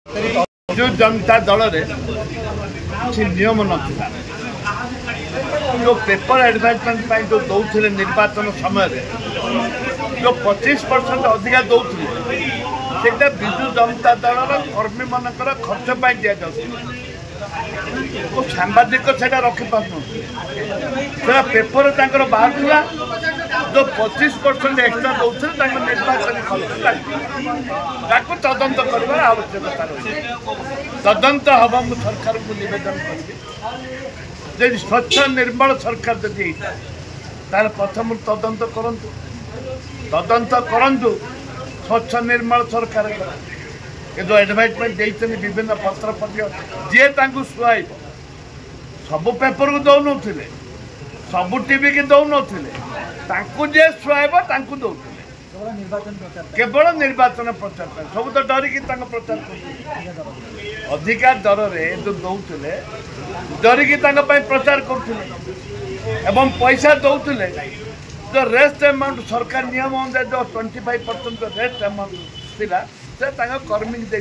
जो जनता दल किसी नियम नाला जो पेपर एडवर्टाइजमेंट जो दौले निर्वाचन समय जो 25% अधिका दौले से विजु जनता दल कर्मी मान खर्च दि जाऊँ सांबादिक से रखिपार पेपर बाहर जो 25% एक्सट्रा दौले निर्वाचन खर्च तदंत कर आवश्यकता रही तदंत हम मुझे सरकार को निवेदन करी स्वच्छ निर्मल सरकार जदि तार प्रथम तदंत करंतु स्वच्छ निर्मल सरकार ये जो एडवर्टाइजमेंट देते विभिन्न पत्र पत्र जी शुआब सब पेपर को दौन सब टीवी की दौन जे शुआब दौले केवल निर्वाचन प्रचार सब तो डरिकी प्रचार कर अधिका दर में जो दौले डरिकी प्रचार कर पैसा दौले जो रेस्ट अमाउंट सरकार नियम अनुसार जो 25% रेस्ट अमाउंट थिला से कर्मी दे